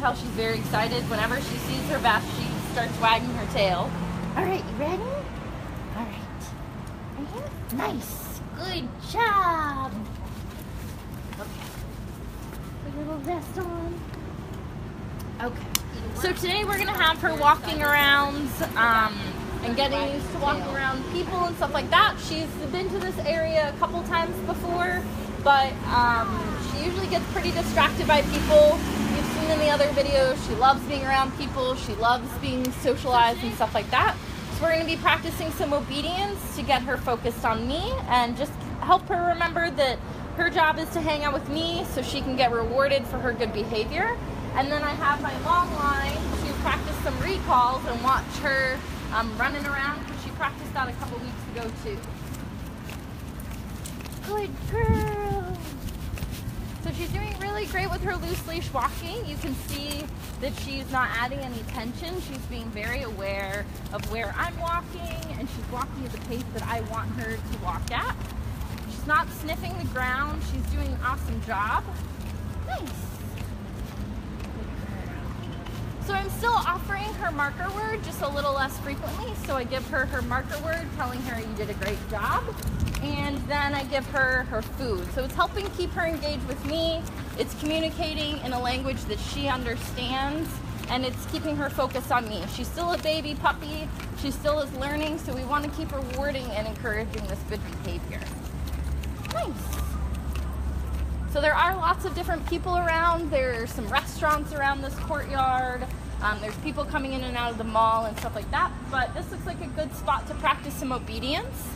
tell she's very excited. Whenever she sees her best, she starts wagging her tail. All right, you ready? All right. Right here? Nice. Good job. Okay. Put your little vest on. Okay. So today we're going to have her walking around and getting used to walking around people and stuff like that. She's been to this area a couple times before, but she usually gets pretty distracted by people. You've seen in the other videos, she loves being around people. She loves being socialized and stuff like that. So we're going to be practicing some obedience to get her focused on me and just help her remember that her job is to hang out with me so she can get rewarded for her good behavior. And then I have my long line to practice some recalls and watch her running around, because she practiced that a couple weeks ago too. Good girl. So she's doing really great with her loose leash walking. You can see that she's not adding any tension. She's being very aware of where I'm walking, and she's walking at the pace that I want her to walk at. She's not sniffing the ground. She's doing an awesome job. Nice. So I'm still offering her marker word just a little less frequently. So I give her her marker word telling her you did a great job. And then I give her her food. So it's helping keep her engaged with me. It's communicating in a language that she understands. And it's keeping her focused on me. She's still a baby puppy. She still is learning. So we want to keep rewarding and encouraging this good behavior. Nice. So there are lots of different people around. There's some restaurants around this courtyard. There's people coming in and out of the mall and stuff like that. But this looks like a good spot to practice some obedience.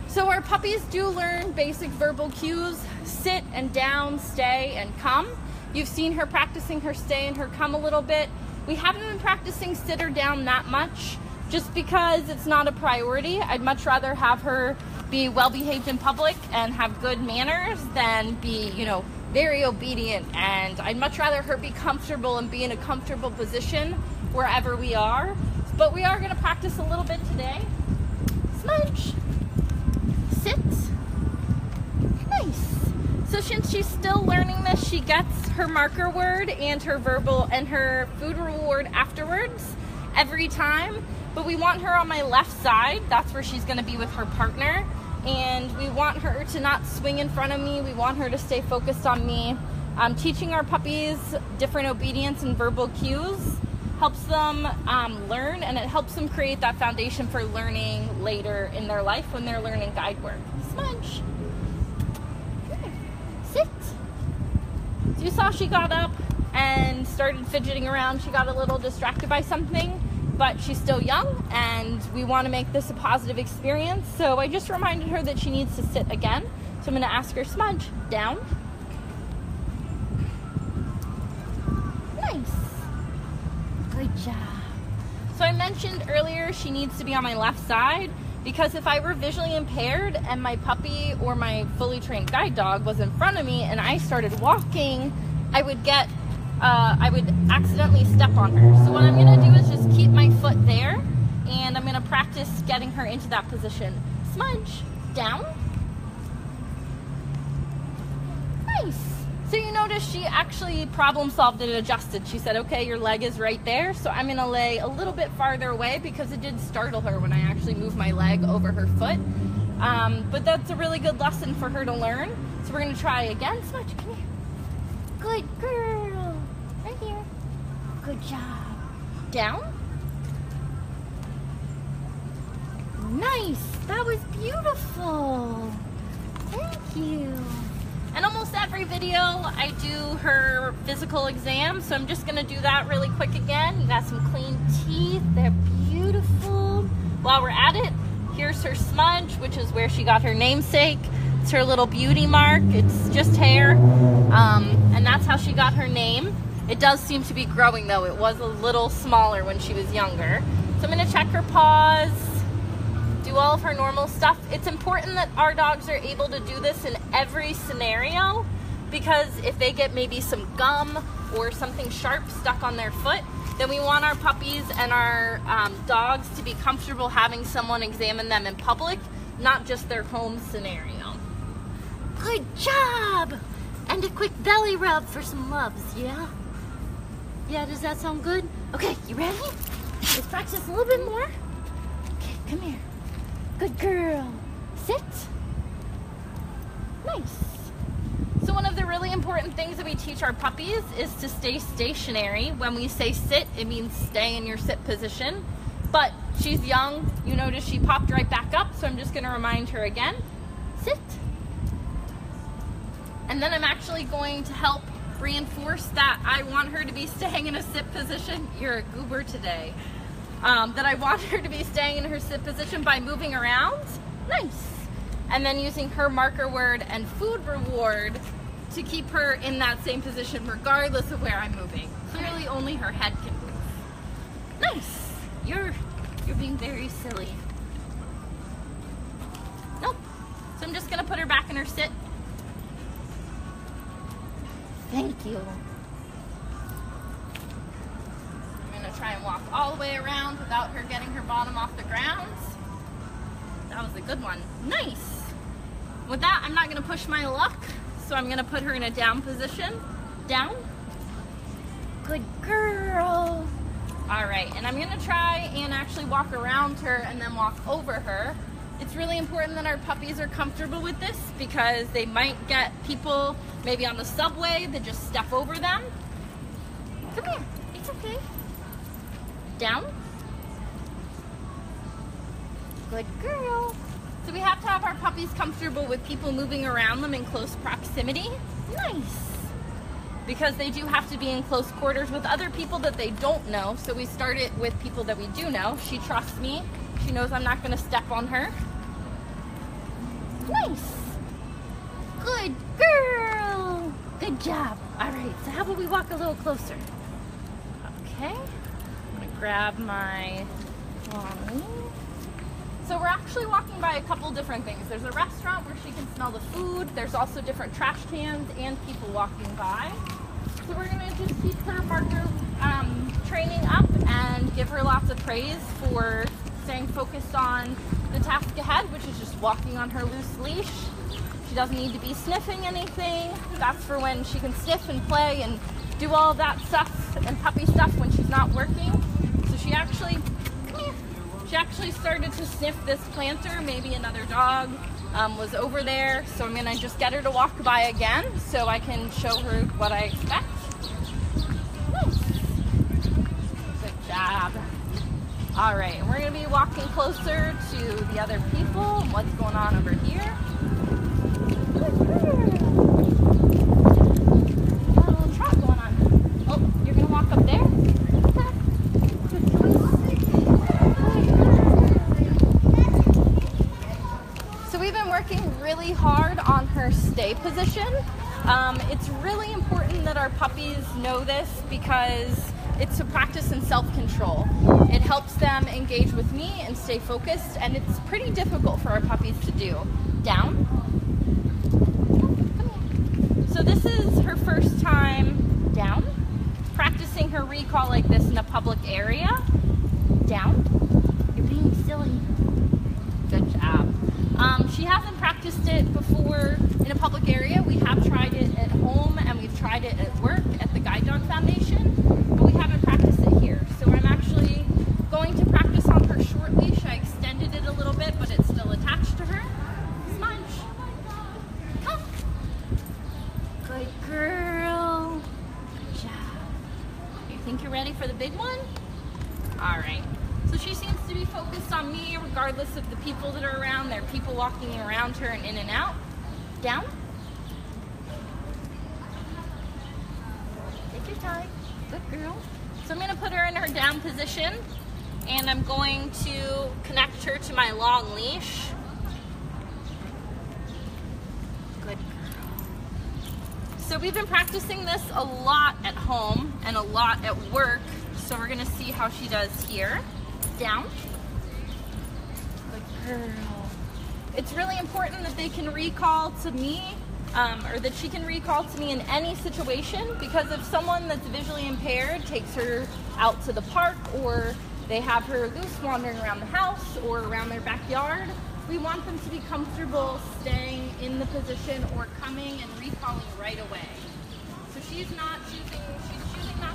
So our puppies do learn basic verbal cues: sit and down, stay and come. You've seen her practicing her stay and her come a little bit. We haven't been practicing sit or down that much just because it's not a priority. I'd much rather have her be well behaved in public and have good manners than be, very obedient. And I'd much rather her be comfortable and be in a comfortable position wherever we are. But we are going to practice a little bit today. Smudge. Sit. Nice. So since she's still learning this, she gets her marker word and her verbal and her food reward afterwards every time. But we want her on my left side. That's where she's going to be with her partner. And we want her to not swing in front of me. We want her to stay focused on me. Teaching our puppies different obedience and verbal cues helps them learn, and it helps them create that foundation for learning later in their life when they're learning guide work. Smudge. Good. Sit. So you saw she got up and started fidgeting around. She got a little distracted by something. But she's still young, and we want to make this a positive experience. So I just reminded her that she needs to sit again. So I'm going to ask her, Smudge, down. Nice. Good job. So I mentioned earlier she needs to be on my left side, because if I were visually impaired and my puppy or my fully trained guide dog was in front of me and I started walking, I would accidentally step on her. So what I'm going to do is just keep my foot there, and I'm going to practice getting her into that position. Smudge, down. Nice. So you notice she actually problem solved and adjusted. She said, okay, your leg is right there, so I'm going to lay a little bit farther away, because it did startle her when I actually moved my leg over her foot. But that's a really good lesson for her to learn. So we're going to try again. Smudge, come here. Good girl. Right here. Good job. Down. Nice. That was beautiful. Thank you. And almost every video I do her physical exam, so I'm just going to do that really quick again. You got some clean teeth. They're beautiful. While we're at it, here's her smudge, which is where she got her namesake. It's her little beauty mark. It's just hair. And that's how she got her name. It does seem to be growing, though. It was a little smaller when she was younger. So I'm going to check her paws, do all of her normal stuff. It's important that our dogs are able to do this in every scenario, because if they get maybe some gum or something sharp stuck on their foot, then we want our puppies and our dogs to be comfortable having someone examine them in public, not just their home scenario. Good job! And a quick belly rub for some loves, yeah? Yeah, does that sound good? Okay, you ready? Let's practice a little bit more. Okay, come here. Good girl. Sit. Nice. So one of the really important things that we teach our puppies is to stay stationary. When we say sit, it means stay in your sit position. But she's young. You notice she popped right back up, so I'm just going to remind her again. Sit. And then I'm actually going to help reinforce that I want her to be staying in a sit position. You're a goober today. That I want her to be staying in her sit position by moving around. Nice. And then using her marker word and food reward to keep her in that same position regardless of where I'm moving. Clearly only her head can move. Nice. You're being very silly. Nope. So I'm just gonna put her back in her sit. Thank you. I'm gonna try and walk all the way around without her getting her bottom off the ground. That was a good one. Nice. With that, I'm not gonna push my luck, so I'm gonna put her in a down position. Down. Good girl. All right, and I'm gonna try and actually walk around her and then walk over her. It's really important that our puppies are comfortable with this because they might get people maybe on the subway that just step over them. Come here, it's okay. Down. Good girl. So we have to have our puppies comfortable with people moving around them in close proximity. Nice. Because they do have to be in close quarters with other people that they don't know. So we start it with people that we do know. She trusts me. She knows I'm not going to step on her. Nice. Good girl. Good job. All right, so how about we walk a little closer? Okay. I'm going to grab my long lead. So we're actually walking by a couple different things. There's a restaurant where she can smell the food. There's also different trash cans and people walking by. So we're gonna just keep her marker training up and give her lots of praise for staying focused on the task ahead, which is just walking on her loose leash. She doesn't need to be sniffing anything. That's for when she can sniff and play and do all of that stuff and puppy stuff when she's not working. So she actually started to sniff this planter. Maybe another dog was over there. So I'm gonna just get her to walk by again so I can show her what I expect. Nice. Good job. All right, and we're gonna be walking closer to the other people and what's going on over here. Got a little trot going on. Oh, you're gonna walk up there? Really hard on her stay position. It's really important that our puppies know this because it's a practice in self-control. It helps them engage with me and stay focused, and it's pretty difficult for our puppies to do. Down. So this is her first time down, practicing her recall like this in a public area. Down. You're being silly. Good job. She hasn't practiced it before in a public area. We have tried it at home and we've tried it at work at the Guide Dog Foundation, but we haven't practiced it here. So I'm actually going to practice on her short leash. I extended it a little bit, but it's still attached to her. Smudge. Come. Good girl. Good job. You think you're ready for the big one? All right. So she seems to be focused on me regardless of the people that are around. There are people walking around her and in and out. Down. Take your time. Good girl. So I'm going to put her in her down position and I'm going to connect her to my long leash. Good girl. So we've been practicing this a lot at home and a lot at work. So we're going to see how she does here. Down. Good girl. It's really important that they can recall to me, or that she can recall to me in any situation, because if someone that's visually impaired takes her out to the park or they have her loose wandering around the house or around their backyard, we want them to be comfortable staying in the position or coming and recalling right away. So she's choosing not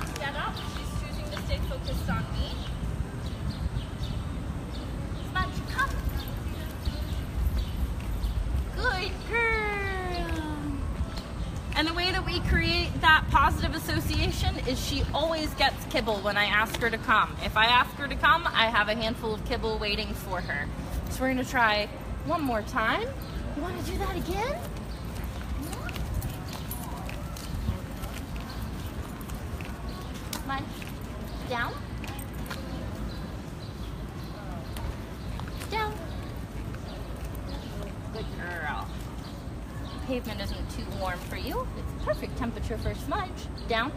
to get up. She's choosing to stay focused on me. Smudge, come. Good girl. And the way that we create that positive association is she always gets kibble when I ask her to come. If I ask her to come, I have a handful of kibble waiting for her. So we're gonna try one more time. You wanna do that again? Smudge, down. Down. Good girl. Pavement isn't too warm for you. It's perfect temperature for Smudge. Down.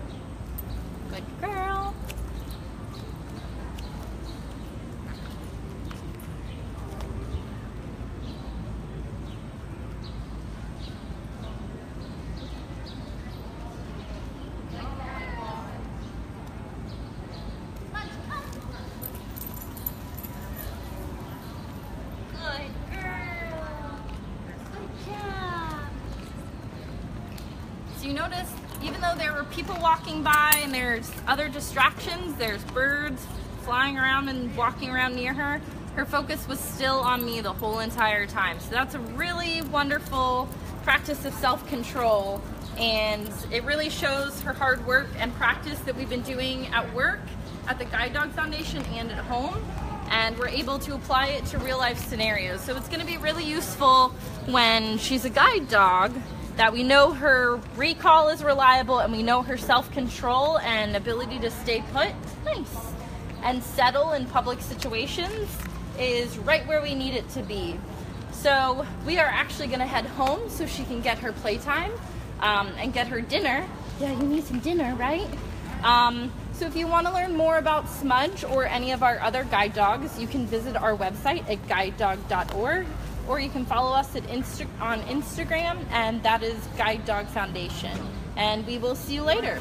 Good girl. You notice, even though there were people walking by and there's other distractions, there's birds flying around and walking around near her, her focus was still on me the whole entire time. So that's a really wonderful practice of self-control, and it really shows her hard work and practice that we've been doing at work, at the Guide Dog Foundation, and at home. And we're able to apply it to real life scenarios. So it's gonna be really useful when she's a guide dog, that we know her recall is reliable and we know her self-control and ability to stay put, nice, and settle in public situations is right where we need it to be. So we are actually gonna head home so she can get her playtime and get her dinner. Yeah, you need some dinner, right? So if you want to learn more about Smudge or any of our other guide dogs, you can visit our website at guidedog.org, or you can follow us on Instagram, and that is Guide Dog Foundation. And we will see you later.